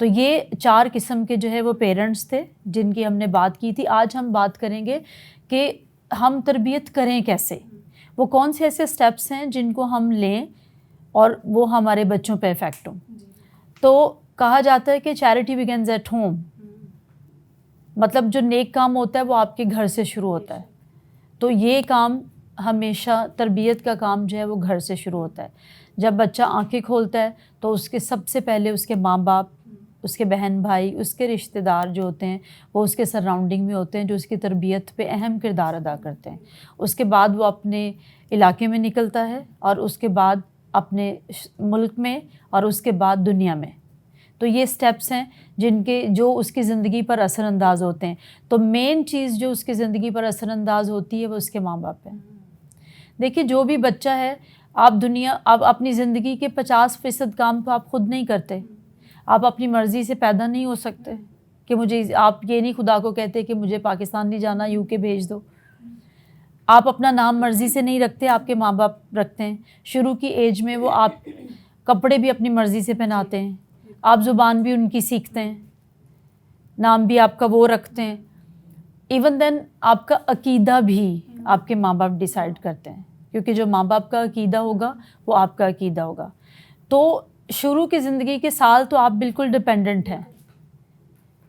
تو یہ 4 قسم کے جو ہے وہ پیرنٹس تھے جن کی ہم نے بات کی تھی. آج ہم بات کریں گے کہ ہم تربیت کریں کیسے, وہ کون سے ایسے سٹیپس ہیں جن کو ہم لیں اور وہ ہمارے بچوں پہ افیکٹ ہوں. تو کہا جاتا ہے کہ چیریٹی بگنز ایٹ ہوم, مطلب جو نیک کام ہوتا ہے وہ آپ کے گھر سے شروع ہوتا ہے. تو یہ کام ہمیشہ, تربیت کا کام جو ہے وہ گھر سے شروع ہوتا ہے. جب بچہ آنکھیں کھولتا ہے تو اس کے سب سے پہلے اس کے ماں باپ, اس کے بہن بھائی, اس کے رشتہ دار جو ہوتے ہیں وہ اس کے سراؤنڈنگ میں ہوتے ہیں, جو اس کی تربیت پہ اہم کردار ادا کرتے ہیں. اس کے بعد وہ اپنے علاقے میں نکلتا ہے اور اس کے بعد اپنے ملک میں اور اس کے بعد دنیا میں. تو یہ سٹیپس ہیں جو اس کی زندگی پر اثر انداز ہوتے ہیں. تو مین چیز جو اس کی زندگی پر اثر انداز ہوتی ہے وہ اس کے ماں باپ ہیں. دیکھیے جو بھی بچہ ہے, آپ اپنی زندگی کے 50% کام تو آپ خود نہیں کرتے. آپ اپنی مرضی سے پیدا نہیں ہو سکتے کہ آپ یہ نہیں خدا کو کہتے کہ مجھے پاکستان نہیں جانا, UK بھیج دو. آپ اپنا نام مرضی سے نہیں رکھتے, آپ کے ماں باپ رکھتے ہیں. شروع کی ایج میں وہ آپ کپڑے بھی اپنی مرضی سے پہناتے ہیں, آپ زبان بھی ان کی سیکھتے ہیں, نام بھی آپ کا وہ رکھتے ہیں. ایون دین آپ کا عقیدہ بھی آپ کے ماں باپ ڈیسائیڈ کرتے ہیں, کیونکہ جو ماں باپ کا عقیدہ ہوگا وہ آپ کا عقیدہ ہوگا. تو شروع کی زندگی کے سال تو آپ بالکل ڈپینڈنٹ ہیں.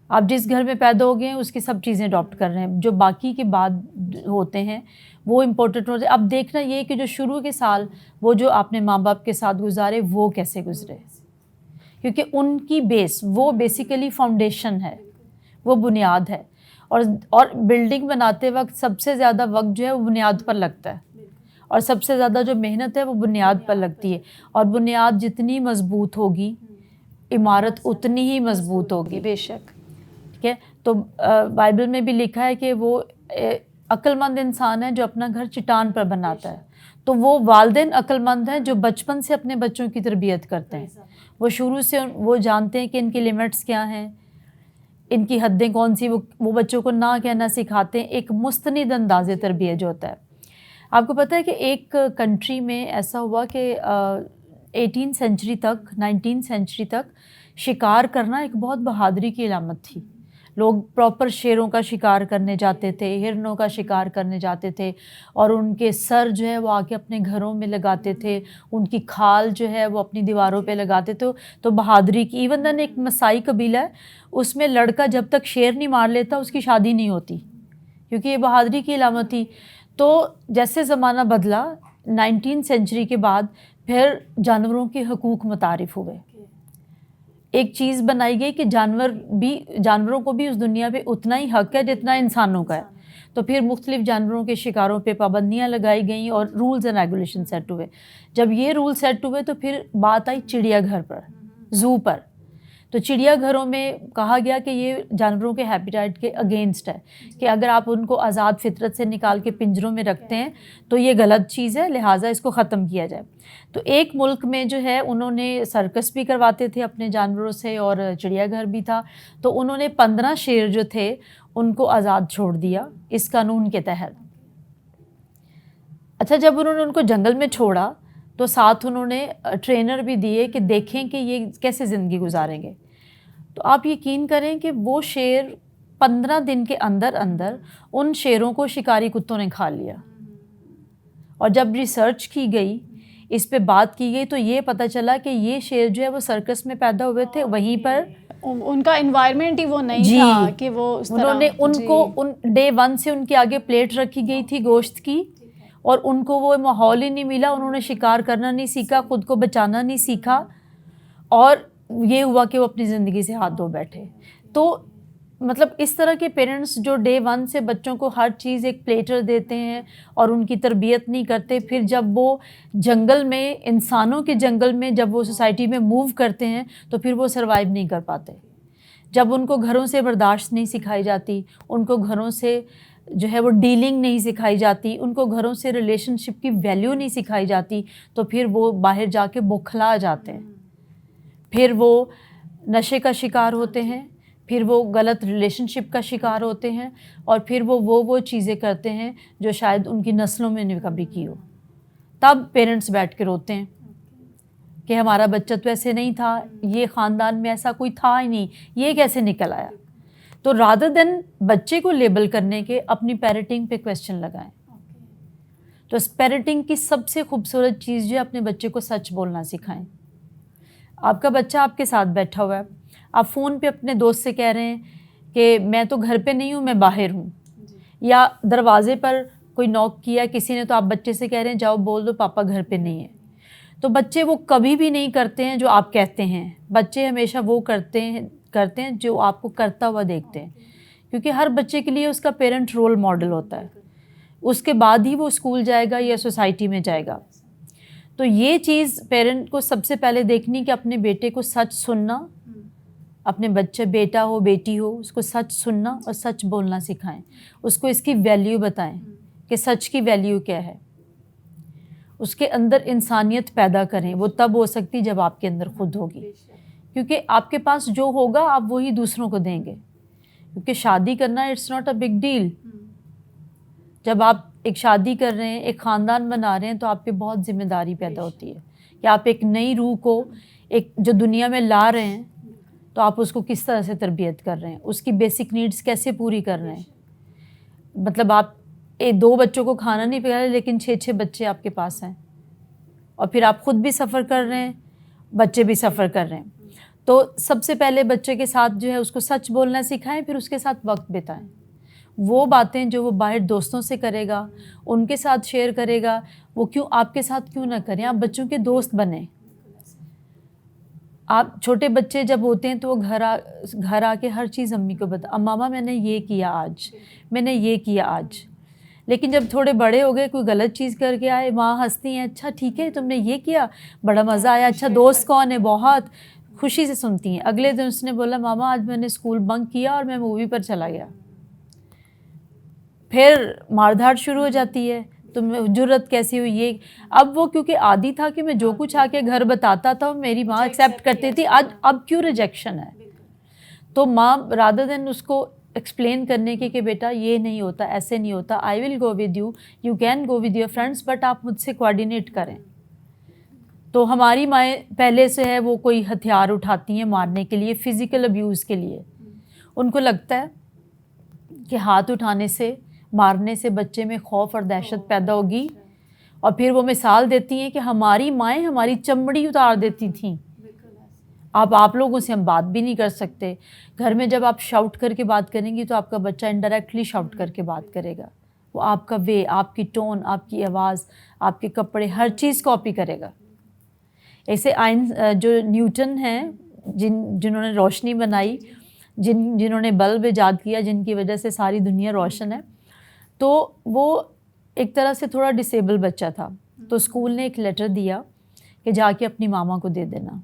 آپ جس گھر میں پیدا ہو گئے ہیں اس کی سب چیزیں اڈاپٹ کر رہے ہیں. جو باقی کے بعد ہوتے ہیں وہ امپورٹنٹ ہوتے ہیں. اب دیکھنا یہ کہ جو شروع کے سال وہ جو آپ نے ماں باپ کے ساتھ گزارے وہ کیسے گزرے, کیونکہ ان کی بیس وہ بیسیکلی فاؤنڈیشن ہے, وہ بنیاد ہے. اور بلڈنگ بناتے وقت سب سے زیادہ وقت جو ہے وہ بنیاد پر لگتا ہے, اور سب سے زیادہ جو محنت ہے وہ بنیاد پر لگتی ہے. اور بنیاد جتنی مضبوط ہوگی عمارت اتنی ہی مضبوط ہوگی. بے شک. ٹھیک ہے. تو بائبل میں بھی لکھا ہے کہ وہ عقل مند انسان ہے جو اپنا گھر چٹان پر بناتا ہے. تو وہ والدین عقل مند ہیں جو بچپن سے اپنے بچوں کی تربیت کرتے ہیں. وہ شروع سے وہ جانتے ہیں کہ ان کی لیمٹس کیا ہیں, ان کی حدیں کون سی. وہ بچوں کو نہ کہنا سکھاتے ہیں. ایک مستند انداز تربیت جو ہوتا ہے. آپ کو پتہ ہے کہ ایک کنٹری میں ایسا ہوا کہ 18 سینچری تک 19 سینچری تک شکار کرنا ایک بہت بہادری کی علامت تھی. لوگ پراپر شیروں کا شکار کرنے جاتے تھے, ہرنوں کا شکار کرنے جاتے تھے, اور ان کے سر جو ہے وہ آ کے اپنے گھروں میں لگاتے تھے, ان کی کھال جو ہے وہ اپنی دیواروں پہ لگاتے تھے. تو بہادری کی. ایون دین ایک مسائی قبیلہ ہے, اس میں لڑکا جب تک شیر نہیں مار لیتا اس کی شادی نہیں ہوتی, کیونکہ یہ بہادری کی علامت تھی. تو جیسے زمانہ بدلا 19 سینچری کے بعد پھر جانوروں کے حقوق متعارف ہوئے. ایک چیز بنائی گئی کہ جانوروں کو بھی اس دنیا پہ اتنا ہی حق ہے جتنا انسانوں کا ہے. تو پھر مختلف جانوروں کے شکاروں پہ پابندیاں لگائی گئیں اور رولز اینڈ ریگولیشن سیٹ ہوئے. جب یہ رول سیٹ ہوئے تو پھر بات آئی چڑیا گھر پر, زو پر. تو چڑیا گھروں میں کہا گیا کہ یہ جانوروں کے ہیبیٹیٹ کے اگینسٹ ہے, کہ اگر آپ ان کو آزاد فطرت سے نکال کے پنجروں میں رکھتے ہیں تو یہ غلط چیز ہے, لہٰذا اس کو ختم کیا جائے. تو ایک ملک میں جو ہے انہوں نے سرکس بھی کرواتے تھے اپنے جانوروں سے, اور چڑیا گھر بھی تھا. تو انہوں نے 15 شیر جو تھے ان کو آزاد چھوڑ دیا اس قانون کے تحت. اچھا, جب انہوں نے ان کو جنگل میں چھوڑا تو ساتھ انہوں نے ٹرینر بھی دیے کہ دیکھیں کہ یہ کیسے زندگی گزاریں گے. تو آپ یقین کریں کہ وہ شیر 15 دن کے اندر ان شیروں کو شکاری کتوں نے کھا لیا. اور جب ریسرچ کی گئی, اس پہ بات کی گئی, تو یہ پتہ چلا کہ یہ شیر جو ہے وہ سرکس میں پیدا ہوئے تھے, وہیں پر ان کا انوائرمنٹ ہی وہ نہیں تھا کہ وہ اس طرح. انہوں نے ان کو ڈے 1 سے ان کے آگے پلیٹ رکھی گئی تھی گوشت کی, اور ان کو وہ ماحول ہی نہیں ملا. انہوں نے شکار کرنا نہیں سیکھا, خود کو بچانا نہیں سیکھا, اور یہ ہوا کہ وہ اپنی زندگی سے ہاتھ دھو بیٹھے. تو مطلب اس طرح کے پیرنٹس جو ڈے 1 سے بچوں کو ہر چیز ایک پلیٹر دیتے ہیں اور ان کی تربیت نہیں کرتے, پھر جب وہ جنگل میں, انسانوں کے جنگل میں جب وہ سوسائٹی میں موو کرتے ہیں تو پھر وہ سروائیو نہیں کر پاتے. جب ان کو گھروں سے برداشت نہیں سکھائی جاتی, ان کو گھروں سے جو ہے وہ ڈیلنگ نہیں سکھائی جاتی, ان کو گھروں سے ریلیشن شپ کی ویلیو نہیں سکھائی جاتی, تو پھر وہ باہر جا کے بوکھلا جاتے ہیں. پھر وہ نشے کا شکار ہوتے ہیں, پھر وہ غلط ریلیشن شپ کا شکار ہوتے ہیں, اور پھر وہ چیزیں کرتے ہیں جو شاید ان کی نسلوں میں نے کبھی کی ہو. تب پیرنٹس بیٹھ کے روتے ہیں. کہ ہمارا بچہ تو ایسے نہیں تھا, یہ خاندان میں ایسا کوئی تھا ہی نہیں, یہ کیسے نکل آیا. تو رادر دین بچے کو لیبل کرنے کے اپنی پیرنٹنگ پہ کویسچن لگائیں. تو اس پیرنٹنگ کی سب سے خوبصورت چیز جو ہے اپنے بچے کو سچ بولنا سکھائیں. آپ کا بچہ آپ کے ساتھ بیٹھا ہوا ہے, آپ فون پہ اپنے دوست سے کہہ رہے ہیں کہ میں تو گھر پہ نہیں ہوں, میں باہر ہوں, یا دروازے پر کوئی نوک کیا کسی نے تو آپ بچے سے کہہ رہے ہیں جاؤ بول دو پاپا گھر پہ نہیں ہے. تو بچے وہ کبھی بھی نہیں کرتے ہیں جو آپ کہتے ہیں, بچے ہمیشہ وہ کرتے ہیں جو آپ کو کرتا ہوا دیکھتے ہیں, کیونکہ ہر بچے کے لیے اس کا پیرنٹ رول ماڈل ہوتا ہے. اس کے بعد ہی وہ اسکول جائے گا یا سوسائٹی میں جائے گا. تو یہ چیز پیرنٹ کو سب سے پہلے دیکھنی کہ اپنے بیٹے کو سچ سننا, اپنے بچے بیٹا ہو بیٹی ہو اس کو سچ سننا اور سچ بولنا سکھائیں. اس کو اس کی ویلیو بتائیں کہ سچ کی ویلیو کیا ہے. اس کے اندر انسانیت پیدا کریں, وہ تب ہو سکتی جب آپ کے اندر خود ہوگی, کیونکہ آپ کے پاس جو ہوگا آپ وہی دوسروں کو دیں گے. کیونکہ شادی کرنا it's not a big deal. جب آپ ایک شادی کر رہے ہیں, ایک خاندان بنا رہے ہیں, تو آپ پہ بہت ذمہ داری پیدا ہوتی ہے کہ آپ ایک نئی روح کو ایک جو دنیا میں لا رہے ہیں, تو آپ اس کو کس طرح سے تربیت کر رہے ہیں, اس کی بیسک نیڈز کیسے پوری کر رہے ہیں. مطلب آپ 2 بچوں کو کھانا نہیں پکا رہے لیکن 6 بچے آپ کے پاس ہیں, اور پھر آپ خود بھی سفر کر رہے ہیں, بچے بھی سفر کر رہے ہیں. تو سب سے پہلے بچے کے ساتھ جو ہے اس کو سچ بولنا سکھائیں, پھر اس کے ساتھ وقت بتائیں. وہ باتیں جو وہ باہر دوستوں سے کرے گا, ان کے ساتھ شیئر کرے گا, وہ کیوں آپ کے ساتھ کیوں نہ کریں. آپ بچوں کے دوست بنیں. آپ چھوٹے بچے جب ہوتے ہیں تو وہ گھر آ کے ہر چیز امی کو بتا, ماما میں نے یہ کیا آج, میں نے یہ کیا آج. لیکن جب تھوڑے بڑے ہو گئے, کوئی غلط چیز کر کے آئے, ماں ہنستی ہیں, اچھا ٹھیک ہے تم نے یہ کیا, بڑا مزہ آیا, اچھا دوست کون ہے, بہت خوشی سے سنتی ہیں. اگلے دن اس نے بولا ماما آج میں نے اسکول بنک کیا اور میں مووی پر چلا گیا. پھر مار دھاڑ شروع ہو جاتی ہے, تم جرت کیسی ہوئی یہ. اب وہ کیونکہ عادی تھا کہ میں جو کچھ آ کے گھر بتاتا تھا میری ماں ایکسیپٹ کرتی تھی, اب کیوں ریجیکشن ہے. تو ماں رادر دین اس کو ایکسپلین کرنے کے کہ بیٹا یہ نہیں ہوتا, ایسے نہیں ہوتا, I will go with you, you can go with your friends, but آپ مجھ سے کوآرڈینیٹ کریں. تو ہماری مائیں پہلے سے ہے وہ کوئی ہتھیار اٹھاتی ہیں مارنے کے لیے, فزیکل ابیوز کے لیے. ان کو لگتا ہے کہ ہاتھ اٹھانے سے, مارنے سے بچے میں خوف اور دہشت پیدا ہوگی, اور پھر وہ مثال دیتی ہیں کہ ہماری مائیں ہماری چمڑی اتار دیتی تھیں, آپ لوگوں سے ہم بات بھی نہیں کر سکتے. گھر میں جب آپ شاؤٹ کر کے بات کریں گی تو آپ کا بچہ انڈائریکٹلی شاؤٹ کر کے بات کرے گا. وہ آپ کا وے, آپ کی ٹون, آپ کی آواز, آپ کے کپڑے, ہر چیز کاپی کرے گا. ایسے جو نیوٹن ہیں جنہوں نے روشنی بنائی, جنہوں نے بلب ایجاد کیا, جن کی وجہ سے ساری دنیا روشن ہے, تو وہ ایک طرح سے تھوڑا ڈسیبل بچہ تھا. تو اسکول نے ایک لیٹر دیا کہ جا کے اپنی ماما کو دے دینا.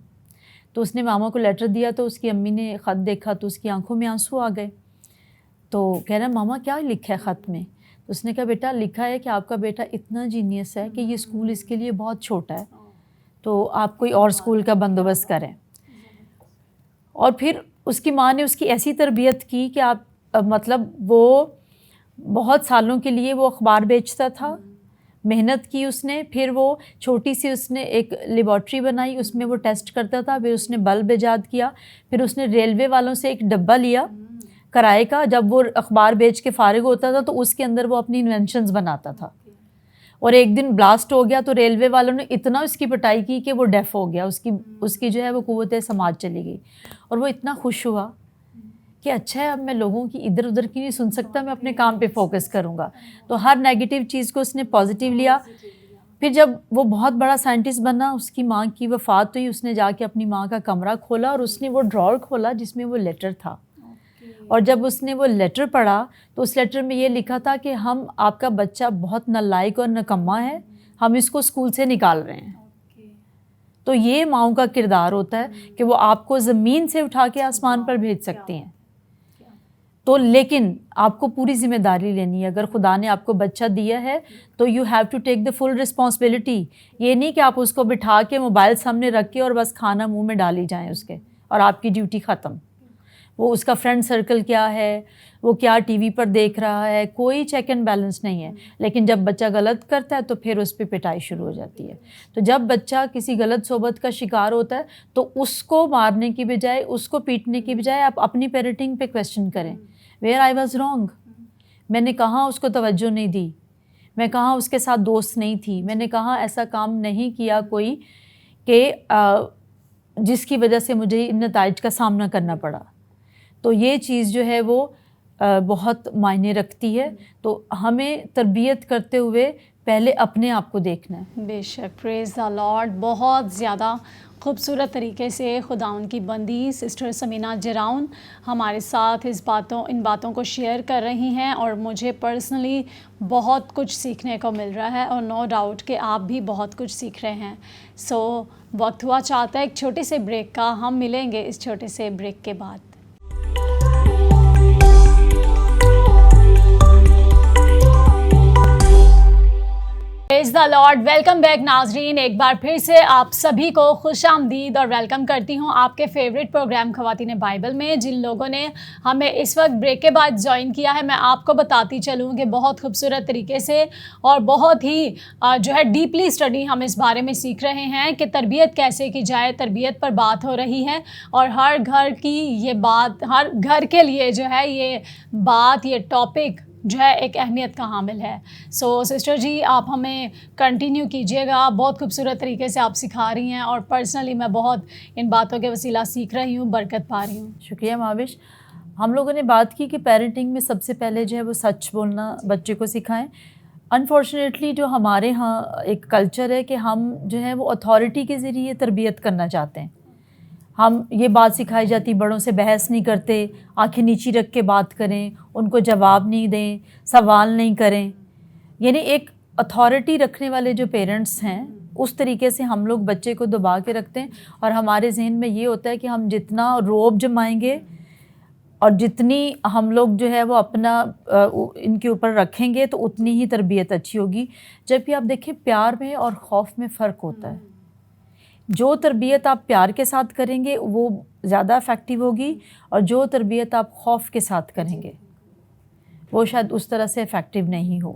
تو اس نے ماما کو لیٹر دیا, تو اس کی امی نے خط دیکھا تو اس کی آنکھوں میں آنسو آ گئے. تو کہہ رہا ماما کیا لکھا ہے خط میں؟ تو اس نے کہا بیٹا لکھا ہے کہ آپ کا بیٹا اتنا جینیس ہے کہ یہ اسکول اس کے لیے بہت چھوٹا ہے, تو آپ کوئی اور اسکول کا بندوبست کریں. اور پھر اس کی ماں نے اس کی ایسی تربیت کی کہ آپ مطلب وہ بہت سالوں کے لیے وہ اخبار بیچتا تھا, محنت کی اس نے. پھر وہ چھوٹی سی اس نے ایک لیبارٹری بنائی, اس میں وہ ٹیسٹ کرتا تھا. پھر اس نے بلب ایجاد کیا. پھر اس نے ریلوے والوں سے ایک ڈبہ لیا کرائے کا, جب وہ اخبار بیچ کے فارغ ہوتا تھا تو اس کے اندر وہ اپنی انوینشنز بناتا تھا. اور ایک دن بلاسٹ ہو گیا تو ریلوے والوں نے اتنا اس کی پٹائی کی کہ وہ ڈیف ہو گیا, اس کی جو ہے وہ قوت سماعت چلی گئی. اور وہ اتنا خوش ہوا کہ اچھا ہے اب میں لوگوں کی ادھر ادھر کی نہیں سن سکتا, میں اپنے کام پہ فوکس کروں گا. تو ہر نیگیٹیو چیز کو اس نے پازیٹیو لیا. پھر جب وہ بہت بڑا سائنٹسٹ بنا, اس کی ماں کی وفات ہوئی, اس نے جا کے اپنی ماں کا کمرہ کھولا اور اس نے وہ ڈرار کھولا جس میں وہ لیٹر تھا. اور جب اس نے وہ لیٹر پڑھا تو اس لیٹر میں یہ لکھا تھا کہ ہم آپ کا بچہ بہت نالائق اور نکما ہے, ہم اس کو اسکول سے نکال رہے ہیں. تو یہ ماؤں کا کردار ہوتا ہے کہ وہ آپ کو زمین سے اٹھا کے آسمان پر بھیج سکتی ہیں. تو لیکن آپ کو پوری ذمہ داری لینی ہے. اگر خدا نے آپ کو بچہ دیا ہے تو you have to take the full responsibility. یہ نہیں کہ آپ اس کو بٹھا کے موبائل سامنے رکھ کے اور بس کھانا منہ میں ڈالی جائیں اس کے, اور آپ کی ڈیوٹی ختم. وہ اس کا فرینڈ سرکل کیا ہے, وہ کیا ٹی وی پر دیکھ رہا ہے, کوئی چیک اینڈ بیلنس نہیں ہے. لیکن جب بچہ غلط کرتا ہے تو پھر اس پہ پٹائی شروع ہو جاتی ہے. تو جب بچہ کسی غلط صحبت کا شکار ہوتا ہے تو اس کو مارنے کی بجائے, اس کو پیٹنے کی بجائے آپ اپنی پیرنٹنگ پہ کویسچن کریں, ویئر آئی واز رانگ, میں نے کہاں اس کو توجہ نہیں دی, میں کہاں اس کے ساتھ دوست نہیں تھی, میں نے کہاں ایسا کام نہیں کیا کوئی کہ جس کی وجہ سے مجھے ان نتائج کا سامنا کرنا پڑا. تو یہ چیز جو ہے وہ بہت معنی رکھتی ہے. تو ہمیں تربیت کرتے ہوئے پہلے اپنے آپ کو دیکھنا ہے. بے شک, پریز دا لارڈ. بہت زیادہ خوبصورت طریقے سے خداوند کی بندی سسٹر سمینہ جراؤن ہمارے ساتھ ان باتوں کو شیئر کر رہی ہیں, اور مجھے پرسنلی بہت کچھ سیکھنے کو مل رہا ہے, اور نو ڈاؤٹ کہ آپ بھی بہت کچھ سیکھ رہے ہیں. سو وقت ہوا چاہتا ہے ایک چھوٹے سے بریک کا. ہم ملیں گے اس چھوٹے سے بریک کے بعد. پریز دا لارڈ. ویلکم بیک ناظرین. ایک بار پھر سے آپ سبھی کو خوش آمدید اور ویلکم کرتی ہوں آپ کے فیوریٹ پروگرام خواتین بائبل میں. جن لوگوں نے ہمیں اس وقت بریک کے بعد جوائن کیا ہے, میں آپ کو بتاتی چلوں کہ بہت خوبصورت طریقے سے اور بہت ہی جو ہے ڈیپلی اسٹڈی ہم اس بارے میں سیکھ رہے ہیں کہ تربیت کیسے کی جائے. تربیت پر بات ہو رہی ہے, اور ہر گھر کی یہ بات, ہر گھر کے لیے جو ہے یہ بات, یہ ٹاپک جو ہے ایک اہمیت کا حامل ہے. سو سسٹر جی آپ ہمیں کنٹینیو کیجیے گا. بہت خوبصورت طریقے سے آپ سکھا رہی ہیں, اور پرسنلی میں بہت ان باتوں کے وسیلہ سیکھ رہی ہوں, برکت پا رہی ہوں. شکریہ ماوش. ہم لوگوں نے بات کی کہ پیرنٹنگ میں سب سے پہلے جو ہے وہ سچ بولنا بچے کو سکھائیں. انفارچونیٹلی جو ہمارے ہاں ایک کلچر ہے کہ ہم جو ہے وہ اتھارٹی کے ذریعے تربیت کرنا چاہتے ہیں. ہم یہ بات سکھائی جاتی, بڑوں سے بحث نہیں کرتے, آنکھیں نیچی رکھ کے بات کریں, ان کو جواب نہیں دیں, سوال نہیں کریں. یعنی ایک اتھارٹی رکھنے والے جو پیرنٹس ہیں اس طریقے سے ہم لوگ بچے کو دبا کے رکھتے ہیں, اور ہمارے ذہن میں یہ ہوتا ہے کہ ہم جتنا روب جمائیں گے اور جتنی ہم لوگ جو ہے وہ اپنا ان کے اوپر رکھیں گے تو اتنی ہی تربیت اچھی ہوگی. جبکہ آپ دیکھیں پیار میں اور خوف میں فرق ہوتا ہے. جو تربیت آپ پیار کے ساتھ کریں گے وہ زیادہ افیکٹو ہوگی, اور جو تربیت آپ خوف کے ساتھ کریں گے وہ شاید اس طرح سے افیکٹو نہیں ہو.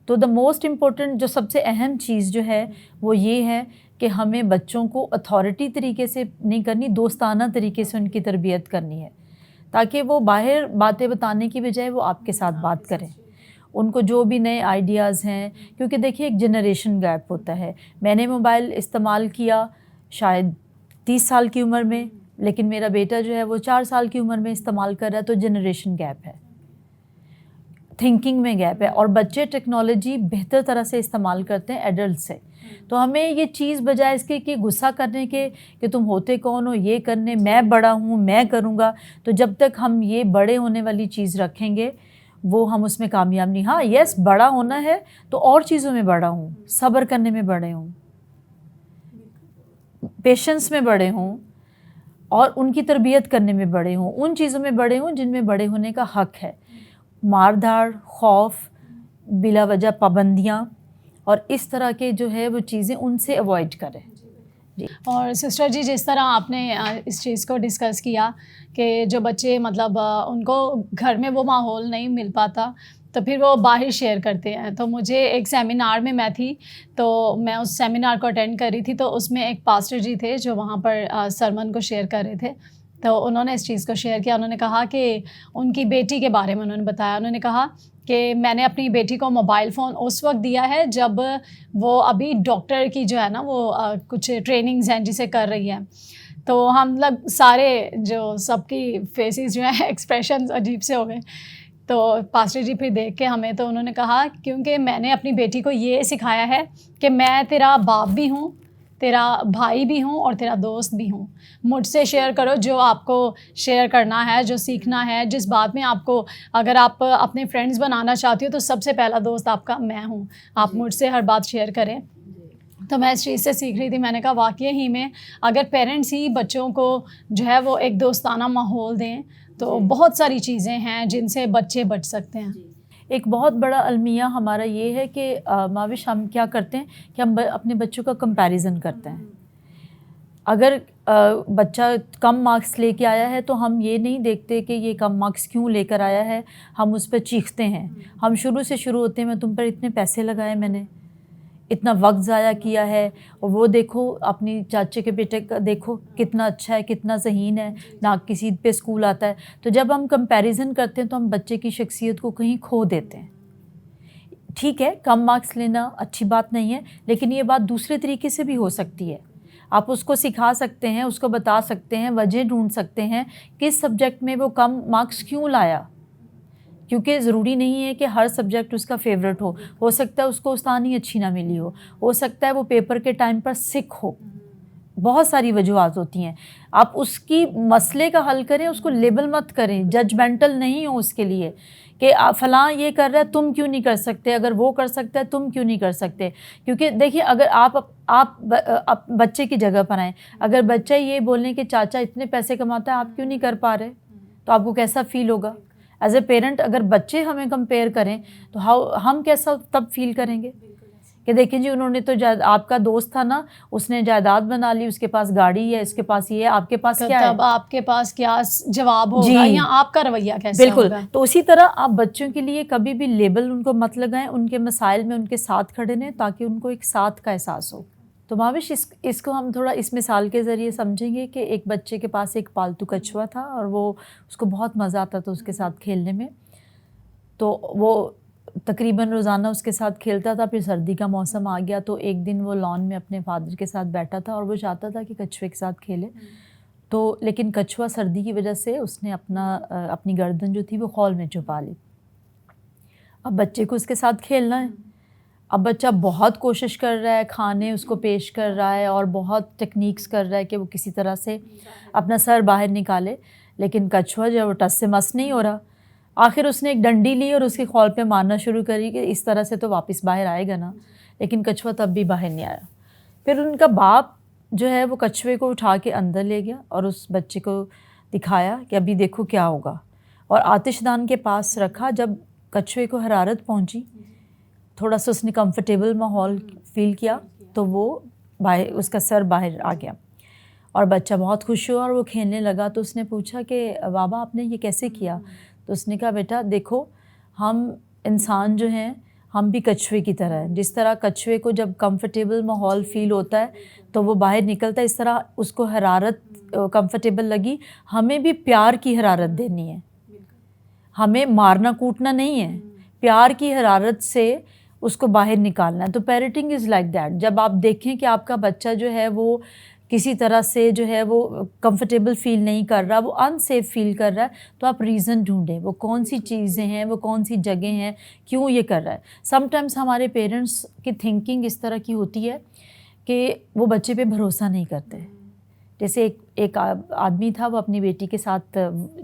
تو دا موسٹ امپورٹنٹ جو سب سے اہم چیز جو ہے وہ یہ ہے کہ ہمیں بچوں کو اتھارٹی طریقے سے نہیں کرنی, دوستانہ طریقے سے ان کی تربیت کرنی ہے, تاکہ وہ باہر باتیں بتانے کی بجائے وہ آپ کے ساتھ بات کریں. ان کو جو بھی نئے آئیڈیاز ہیں, کیونکہ دیکھیے ایک جنریشن گیپ ہوتا ہے. میں نے موبائل استعمال کیا شاید 30 سال کی عمر میں, لیکن میرا بیٹا جو ہے وہ 4 سال کی عمر میں استعمال کر رہا ہے. تو جنریشن گیپ ہے, تھنکنگ میں گیپ ہے, اور بچے ٹیکنالوجی بہتر طرح سے استعمال کرتے ہیں ایڈلٹ سے. تو ہمیں یہ چیز بجائے اس کے کہ غصہ کرنے کے کہ تم ہوتے کون ہو یہ کرنے, میں بڑا ہوں میں کروں گا, تو جب تک ہم یہ بڑے ہونے والی چیز رکھیں گے وہ ہم اس میں کامیاب نہیں. ہاں یس بڑا ہونا ہے تو اور چیزوں میں بڑا ہوں, صبر کرنے میں بڑے ہوں, پیشنس میں بڑے ہوں, اور ان کی تربیت کرنے میں بڑے ہوں, ان چیزوں میں بڑے ہوں جن میں بڑے ہونے کا حق ہے. مار دھاڑ, خوف, بلا وجہ پابندیاں اور اس طرح کے جو ہے وہ چیزیں ان سے اوائڈ کریں. جی. اور سسٹر جی جس طرح آپ نے اس چیز کو ڈسکس کیا کہ جو بچے مطلب ان کو گھر میں وہ ماحول نہیں مل پاتا تو پھر وہ باہر شیئر کرتے ہیں. تو مجھے ایک سیمینار میں تھی, تو میں اس سیمینار کو اٹینڈ کر رہی تھی, تو اس میں ایک پاسٹر جی تھے جو وہاں پر سرمن کو شیئر کر رہے تھے. تو انہوں نے اس چیز کو شیئر کیا. انہوں نے کہا کہ ان کی بیٹی کے بارے میں انہوں نے بتایا. انہوں نے کہا کہ میں نے اپنی بیٹی کو موبائل فون اس وقت دیا ہے جب وہ ابھی ڈاکٹر کی جو ہے نا وہ کچھ ٹریننگز ہیں جسے کر رہی ہے. تو ہم لوگ سارے جو سب کی فیسز جو ہیں ایکسپریشنز عجیب سے ہو گئے. تو پاسٹر جی پھر دیکھ کے ہمیں, تو انہوں نے کہا کیونکہ میں نے اپنی بیٹی کو یہ سکھایا ہے کہ میں تیرا باپ بھی ہوں, تیرا بھائی بھی ہوں, اور تیرا دوست بھی ہوں. مجھ سے شیئر کرو جو آپ کو شیئر کرنا ہے, جو سیکھنا ہے, جس بات میں آپ کو, اگر آپ اپنے فرینڈز بنانا چاہتی ہو تو سب سے پہلا دوست آپ کا میں ہوں. آپ مجھ سے ہر بات شیئر کریں. تو میں اس چیز سے سیکھ رہی تھی. میں نے کہا واقعی ہی میں اگر پیرنٹس ہی بچوں کو جو ہے وہ ایک دوستانہ ماحول دیں تو بہت ساری چیزیں ہیں جن سے بچے بچ سکتے ہیں. ایک بہت بڑا المیہ ہمارا یہ ہے کہ ماوش ہم کیا کرتے ہیں کہ ہم اپنے بچوں کا کمپیریزن کرتے ہیں. اگر بچہ کم مارکس لے کے آیا ہے تو ہم یہ نہیں دیکھتے کہ یہ کم مارکس کیوں لے کر آیا ہے، ہم اس پہ چیختے ہیں. ہم شروع سے شروع ہوتے ہیں، میں تم پر اتنے پیسے لگائے، میں نے اتنا وقت ضائع کیا ہے، اور وہ دیکھو اپنی چاچے کے بیٹے کا دیکھو کتنا اچھا ہے، کتنا ذہین ہے، نہ کسی پہ اسکول آتا ہے. تو جب ہم کمپیریزن کرتے ہیں تو ہم بچے کی شخصیت کو کہیں کھو دیتے ہیں. ٹھیک ہے، کم مارکس لینا اچھی بات نہیں ہے، لیکن یہ بات دوسرے طریقے سے بھی ہو سکتی ہے. آپ اس کو سکھا سکتے ہیں، اس کو بتا سکتے ہیں، وجہ ڈھونڈ سکتے ہیں کس سبجیکٹ میں وہ کم مارکس کیوں لایا، کیونکہ ضروری نہیں ہے کہ ہر سبجیکٹ اس کا فیوریٹ ہو سکتا ہے اس کو استانی اچھی نہ ملی ہو سکتا ہے وہ پیپر کے ٹائم پر سک ہو. بہت ساری وجوہات ہوتی ہیں. آپ اس کی مسئلے کا حل کریں، اس کو لیبل مت کریں، ججمنٹل نہیں ہو اس کے لیے کہ فلاں یہ کر رہا ہے تم کیوں نہیں کر سکتے، اگر وہ کر سکتا ہے تم کیوں نہیں کر سکتے. کیونکہ دیکھیے، اگر آپ بچے کی جگہ پر آئیں، اگر بچہ یہ بولیں کہ چاچا اتنے پیسے کماتا ہے آپ کیوں نہیں کر پا رہے، تو آپ کو کیسا فیل ہوگا ایز اے پیرنٹ؟ اگر بچے ہمیں کمپیئر کریں تو ہم کیسا تب فیل کریں گے کہ دیکھیں جی انہوں نے تو آپ کا دوست تھا نا، اس نے جائیداد بنا لی، اس کے پاس گاڑی ہے، اس کے پاس یہ ہے، آپ کے پاس کیا ہے؟ تب آپ کے پاس کیا جواب ہوگا جی یا آپ کا رویہ کیسا بالکل. ہوگا؟ تو اسی طرح آپ بچوں کے لیے کبھی بھی لیبل ان کو مت لگائیں، ان کے مسائل میں ان کے ساتھ کھڑے رہیں تاکہ ان کو ایک ساتھ کا احساس ہو. تو ماوش اس کو ہم تھوڑا اس مثال کے ذریعے سمجھیں گے کہ ایک بچے کے پاس ایک پالتو کچھوا تھا اور وہ اس کو بہت مزہ آتا تھا اس کے ساتھ کھیلنے میں. تو وہ تقریباً روزانہ اس کے ساتھ کھیلتا تھا. پھر سردی کا موسم آ گیا تو ایک دن وہ لان میں اپنے فادر کے ساتھ بیٹھا تھا اور وہ چاہتا تھا کہ کچھوے کے ساتھ کھیلے. تو لیکن کچھوا سردی کی وجہ سے اس نے اپنی گردن جو تھی وہ خول میں چھپا لی. اب بچے کو اس کے ساتھ کھیلنا ہے. اب بچہ بہت کوشش کر رہا ہے، کھانے اس کو پیش کر رہا ہے اور بہت ٹیکنیکس کر رہا ہے کہ وہ کسی طرح سے اپنا سر باہر نکالے، لیکن کچھوا جو ہے وہ ٹس سے مس نہیں ہو رہا. آخر اس نے ایک ڈنڈی لی اور اس کے خول پہ مارنا شروع کری کہ اس طرح سے تو واپس باہر آئے گا نا، لیکن کچھوا تب بھی باہر نہیں آیا. پھر ان کا باپ جو ہے وہ کچھوے کو اٹھا کے اندر لے گیا اور اس بچے کو دکھایا کہ ابھی دیکھو کیا ہوگا، اور آتش دان کے پاس رکھا. جب کچھوے کو حرارت پہنچی، تھوڑا سا اس نے کمفرٹیبل ماحول فیل کیا تو وہ باہر اس کا سر باہر آ گیا اور بچہ بہت خوش ہوا اور وہ کھیلنے لگا. تو اس نے پوچھا کہ بابا آپ نے یہ کیسے کیا؟ تو اس نے کہا بیٹا دیکھو، ہم انسان جو ہیں ہم بھی کچھوے کی طرح ہیں. جس طرح کچھوے کو جب کمفرٹیبل ماحول فیل ہوتا ہے تو وہ باہر نکلتا ہے، اس طرح اس کو حرارت کمفرٹیبل لگی، ہمیں بھی پیار کی حرارت دینی ہے، ہمیں مارنا کوٹنا نہیں ہے، پیار کی حرارت سے اس کو باہر نکالنا ہے. تو پیرنٹنگ از لائک دیٹ. جب آپ دیکھیں کہ آپ کا بچہ جو ہے وہ کسی طرح سے جو ہے وہ کمفرٹیبل فیل نہیں کر رہا، وہ ان سیف فیل کر رہا ہے، تو آپ ریزن ڈھونڈیں وہ کون سی چیزیں ہیں، وہ کون سی جگہیں ہیں، کیوں یہ کر رہا ہے. سم ٹائمس ہمارے پیرنٹس کی تھنکنگ اس طرح کی ہوتی ہے کہ وہ بچے پہ بھروسہ نہیں کرتے. جیسے ایک آدمی تھا، وہ اپنی بیٹی کے ساتھ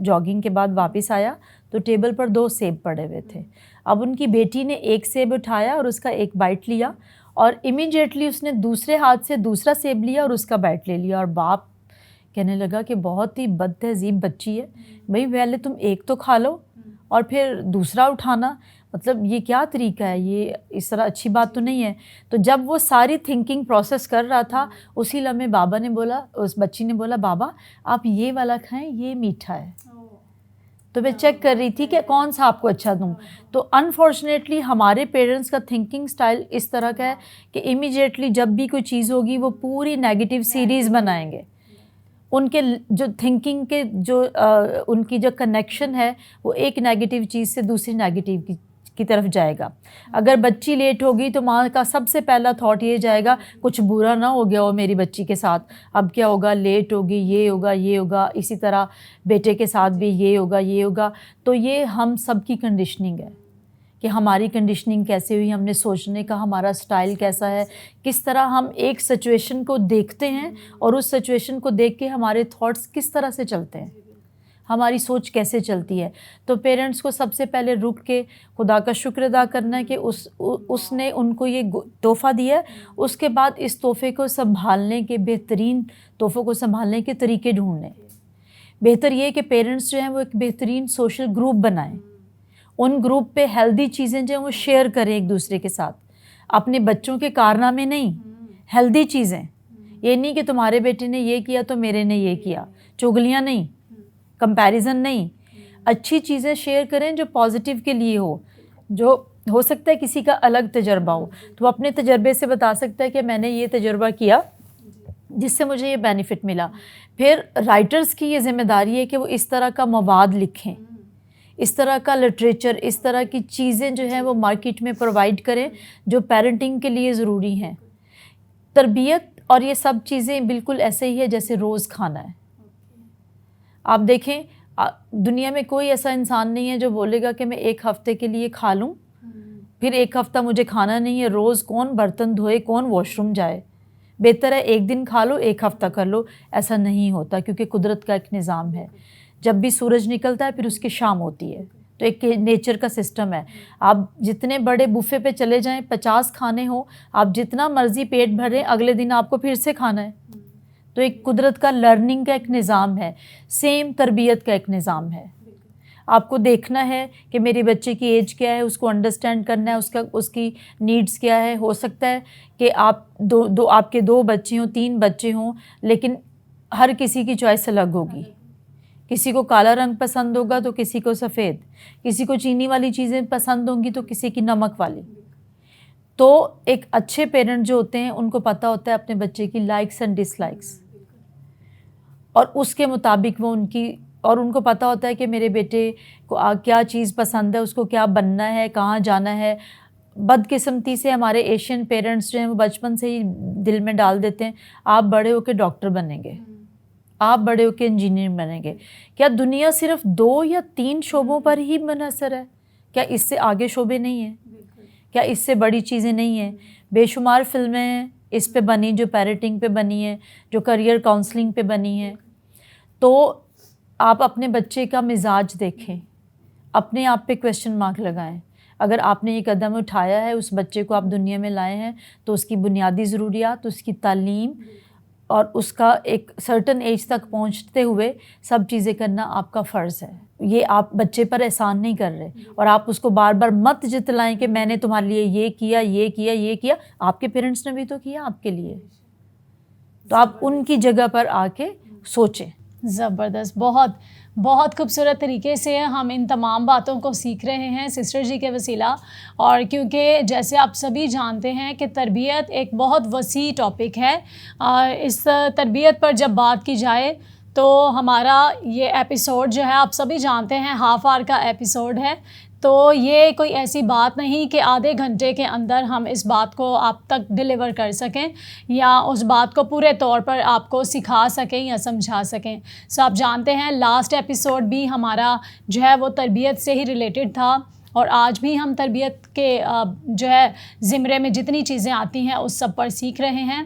جاگنگ کے بعد واپس آیا تو ٹیبل پر 2 سیب پڑے ہوئے تھے. اب ان کی بیٹی نے ایک سیب اٹھایا اور اس کا ایک بائٹ لیا، اور امیڈیٹلی اس نے دوسرے ہاتھ سے دوسرا سیب لیا اور اس کا بائٹ لے لیا. اور باپ کہنے لگا کہ بہت ہی بد تہذیب بچی ہے، بھئی پہلے تم ایک تو کھا لو اور پھر دوسرا اٹھانا، مطلب یہ کیا طریقہ ہے، یہ اس طرح اچھی بات تو نہیں ہے. تو جب وہ ساری تھنکنگ پروسیس کر رہا تھا، اسی لمحے بابا نے بولا، اس بچی نے بولا بابا آپ یہ والا کھائیں، یہ میٹھا ہے. تو میں چیک کر رہی تھی کہ کون سا آپ کو اچھا دوں. تو انفارچونیٹلی ہمارے پیرنٹس کا تھنکنگ سٹائل اس طرح کا ہے کہ امیڈیٹلی جب بھی کوئی چیز ہوگی وہ پوری نیگیٹو سیریز بنائیں گے. ان کے جو تھنکنگ کے جو ان کی جو کنیکشن ہے وہ ایک نیگیٹو چیز سے دوسری نیگیٹو کی طرف جائے گا. اگر بچی لیٹ ہوگی تو ماں کا سب سے پہلا تھاٹ یہ جائے گا کچھ برا نہ ہو گیا ہو میری بچی کے ساتھ، اب کیا ہوگا، لیٹ ہوگی، یہ ہوگا یہ ہوگا. اسی طرح بیٹے کے ساتھ بھی یہ ہوگا یہ ہوگا. تو یہ ہم سب کی کنڈیشننگ ہے کہ ہماری کنڈیشننگ کیسے ہوئی، ہم نے سوچنے کا ہمارا سٹائل کیسا ہے، کس طرح ہم ایک سچویشن کو دیکھتے ہیں اور اس سچویشن کو دیکھ کے ہمارے تھاٹس کس طرح سے چلتے ہیں، ہماری سوچ کیسے چلتی ہے. تو پیرنٹس کو سب سے پہلے رک کے خدا کا شکر ادا کرنا ہے کہ اس نے ان کو یہ تحفہ دیا ہے. اس کے بعد اس تحفے کو سنبھالنے کے بہترین تحفوں کو سنبھالنے کے طریقے ڈھونڈنے. بہتر یہ کہ پیرنٹس جو ہیں وہ ایک بہترین سوشل گروپ بنائیں، ان گروپ پہ ہیلدی چیزیں جو ہیں وہ شیئر کریں ایک دوسرے کے ساتھ. اپنے بچوں کے کارنامے نہیں، ہیلدی چیزیں. یہ نہیں کہ تمہارے بیٹے نے یہ کیا تو میرے نے یہ کیا. چغلیاں نہیں, کمپیریزن نہیں. اچھی چیزیں شیئر کریں جو پازیٹیو کے لیے جو ہو سکتا ہے کسی کا الگ تجربہ ہو, تو وہ اپنے تجربے سے بتا سکتا ہے کہ میں نے یہ تجربہ کیا جس سے مجھے یہ بینیفٹ ملا. پھر رائٹرز کی یہ ذمہ داری ہے کہ وہ اس طرح کا مواد لکھیں, اس طرح کا لٹریچر, اس طرح کی چیزیں جو ہیں وہ مارکیٹ میں پرووائڈ کریں جو پیرنٹنگ کے لیے ضروری ہیں. تربیت اور یہ سب چیزیں بالکل ایسے ہی ہے جیسے روز کھانا ہے. آپ دیکھیں دنیا میں کوئی ایسا انسان نہیں ہے جو بولے گا کہ میں ایک ہفتے کے لیے کھا لوں پھر ایک ہفتہ مجھے کھانا نہیں ہے. روز کون برتن دھوئے, کون واش روم جائے. بہتر ہے ایک دن کھا لو, ایک ہفتہ کر لو. ایسا نہیں ہوتا کیونکہ قدرت کا ایک نظام ہے. جب بھی سورج نکلتا ہے پھر اس کی شام ہوتی ہے, تو ایک نیچر کا سسٹم ہے. آپ جتنے بڑے بوفے پہ چلے جائیں, 50 کھانے ہوں, آپ جتنا مرضی پیٹ بھریں, اگلے دن آپ کو پھر سے کھانا ہے. تو ایک قدرت کا لرننگ کا ایک نظام ہے. سیم تربیت کا ایک نظام ہے. آپ کو دیکھنا ہے کہ میرے بچے کی ایج کیا ہے, اس کو انڈرسٹینڈ کرنا ہے, اس کی نیڈس کیا ہے. ہو سکتا ہے کہ آپ کے 2 بچے ہوں, 3 بچے ہوں, لیکن ہر کسی کی چوائس الگ ہوگی. کسی کو کالا رنگ پسند ہوگا تو کسی کو سفید, کسی کو چینی والی چیزیں پسند ہوں گی تو کسی کی نمک والی. تو ایک اچھے پیرنٹ جو ہوتے ہیں ان کو پتہ ہوتا ہے اپنے بچے کی لائکس اینڈ ڈس لائکس, اور اس کے مطابق وہ ان کو پتہ ہوتا ہے کہ میرے بیٹے کو کیا چیز پسند ہے, اس کو کیا بننا ہے, کہاں جانا ہے. بدقسمتی سے ہمارے ایشین پیرنٹس جو ہیں وہ بچپن سے ہی دل میں ڈال دیتے ہیں آپ بڑے ہو کے ڈاکٹر بنیں گے, آپ بڑے ہو کے انجینئر بنیں گے. کیا دنیا صرف 2 یا 3 شعبوں پر ہی منحصر ہے؟ کیا اس سے آگے شعبے نہیں ہیں؟ کیا اس سے بڑی چیزیں نہیں ہیں؟ بے شمار فلمیں ہیں اس پہ بنی, جو پیرنٹنگ پہ بنی ہیں, جو کریئر کاؤنسلنگ پہ بنی ہیں. تو آپ اپنے بچے کا مزاج دیکھیں, اپنے آپ پہ کویسچن مارک لگائیں. اگر آپ نے یہ قدم اٹھایا ہے, اس بچے کو آپ دنیا میں لائے ہیں, تو اس کی بنیادی ضروریات, اس کی تعلیم اور اس کا ایک سرٹن ایج تک پہنچتے ہوئے سب چیزیں کرنا آپ کا فرض ہے. یہ آپ بچے پر احسان نہیں کر رہے, اور آپ اس کو بار بار مت جتلائیں کہ میں نے تمہارے لیے یہ کیا, یہ کیا, یہ کیا. آپ کے پیرنٹس نے بھی تو کیا آپ کے لیے, تو آپ ان کی جگہ پر آ کے سوچیں. زبردست, بہت بہت خوبصورت طریقے سے ہم ان تمام باتوں کو سیکھ رہے ہیں سسٹر جی کے وسیلہ. اور کیونکہ جیسے آپ سبھی جانتے ہیں کہ تربیت ایک بہت وسیع ٹاپک ہے, اس تربیت پر جب بات کی جائے تو ہمارا یہ ایپیسوڈ جو ہے آپ سبھی جانتے ہیں ہاف آور کا ایپیسوڈ ہے. تو یہ کوئی ایسی بات نہیں کہ آدھے گھنٹے کے اندر ہم اس بات کو آپ تک ڈیلیور کر سکیں یا اس بات کو پورے طور پر آپ کو سکھا سکیں یا سمجھا سکیں. سو آپ جانتے ہیں لاسٹ ایپیسوڈ بھی ہمارا جو ہے وہ تربیت سے ہی ریلیٹڈ تھا, اور آج بھی ہم تربیت کے جو ہے زمرے میں جتنی چیزیں آتی ہیں اس سب پر سیکھ رہے ہیں.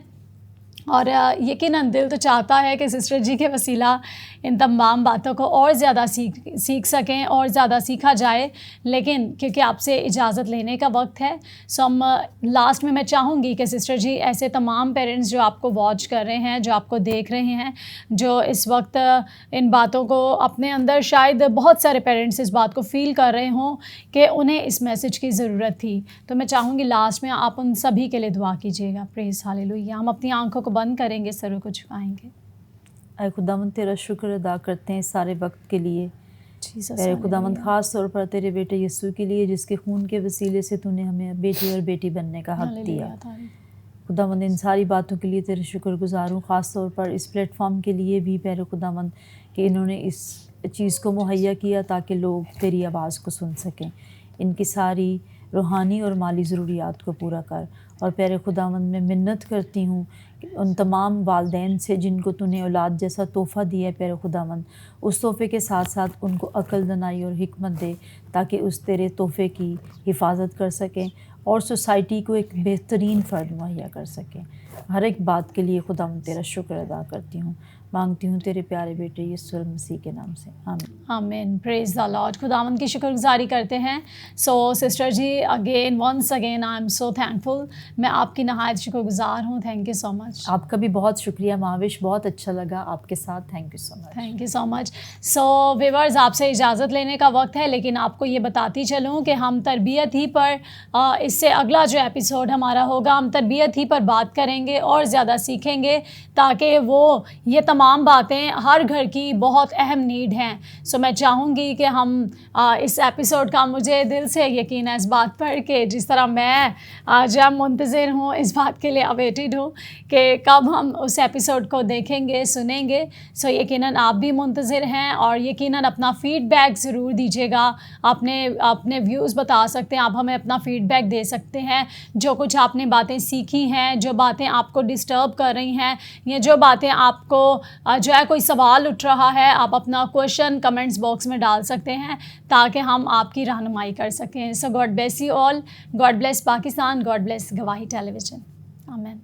اور یقیناً دل تو چاہتا ہے کہ سسٹر جی کے وسیلہ ان تمام باتوں کو اور زیادہ سیکھ سکیں اور زیادہ سیکھا جائے, لیکن کیونکہ آپ سے اجازت لینے کا وقت ہے, سو ہم لاسٹ میں چاہوں گی کہ سسٹر جی ایسے تمام پیرنٹس جو آپ کو واچ کر رہے ہیں, جو آپ کو دیکھ رہے ہیں, جو اس وقت ان باتوں کو اپنے اندر, شاید بہت سارے پیرنٹس اس بات کو فیل کر رہے ہوں کہ انہیں اس میسج کی ضرورت تھی, تو میں چاہوں گی لاسٹ میں آپ ان سبھی کے لیے دعا کیجیے گا. پریز ہاللیلویہ. ہم اپنی آنکھوں کو بند کریں گے, سروں کو جھکائیں گے. اے خداوند تیرا شکر ادا کرتے ہیں سارے وقت کے لیے. اے خداوند خاص طور پر تیرے بیٹے یسوع کے لیے جس کے خون کے وسیلے سے تو نے ہمیں بیٹی اور بیٹی بننے کا حق دیا. خداوند ان ساری باتوں کے لیے تیرے شکر گزار ہوں, خاص طور پر اس پلیٹ فارم کے لیے بھی پیارے خداوند کہ انہوں نے اس چیز کو مہیا کیا تاکہ لوگ تیری آواز کو سن سکیں. ان کی ساری روحانی اور مالی ضروریات کو پورا کر. اور پیارے خداوند میں منت کرتی ہوں کہ ان تمام والدین سے جن کو تو نے اولاد جیسا تحفہ دیا ہے پیارے خداوند, اس تحفے کے ساتھ ساتھ ان کو عقل, دانائی اور حکمت دے تاکہ اس تیرے تحفے کی حفاظت کر سکیں اور سوسائٹی کو ایک بہترین فرد مہیا کر سکیں. ہر ایک بات کے لیے خداوند تیرا شکر ادا کرتی ہوں, مانگتی ہوں تیرے پیارے بیٹے یسوع مسیح کے نام سے, آمین. آمین. Praise the Lord. خداوند کی شکر گزاری کرتے ہیں. So sister ji once again I am so thankful. میں آپ کی نہایت شکر گزار ہوں. Thank you so much. آپ کا بھی بہت شکریہ مہاوش, بہت اچھا لگا آپ کے ساتھ. Thank you so much. Thank you so much. So viewers, آپ سے اجازت لینے کا وقت ہے, لیکن آپ کو یہ بتاتی چلوں کہ ہم تربیت ہی پر اس سے اگلا جو ایپیسوڈ ہمارا ہوگا, ہم تربیت ہی پر بات کریں سمجھیں گے اور زیادہ سیکھیں گے تاکہ وہ یہ تمام باتیں ہر گھر کی بہت اہم نیڈ ہیں. سو میں چاہوں گی کہ ہم اس ایپیسوڈ کا مجھے دل سے یقین ہے اس بات پر کہ جس طرح میں جب منتظر ہوں اس بات کے لیے اویٹڈ ہوں کہ کب ہم اس ایپیسوڈ کو دیکھیں گے سنیں گے. سو یقیناً آپ بھی منتظر ہیں اور یقیناً اپنا فیڈ بیک ضرور دیجیے گا. اپنے ویوز بتا سکتے ہیں, آپ ہمیں اپنا فیڈ بیک دے سکتے ہیں. جو کچھ آپ نے باتیں سیکھی ہیں, جو باتیں آپ کو ڈسٹرب کر رہی ہیں, یا جو باتیں آپ کو جو ہے کوئی سوال اٹھ رہا ہے, آپ اپنا کویشچن کمنٹس باکس میں ڈال سکتے ہیں تاکہ ہم آپ کی رہنمائی کر سکیں. So God bless you all. God bless Pakistan. God bless گواہی ٹیلی ویژن. آمین.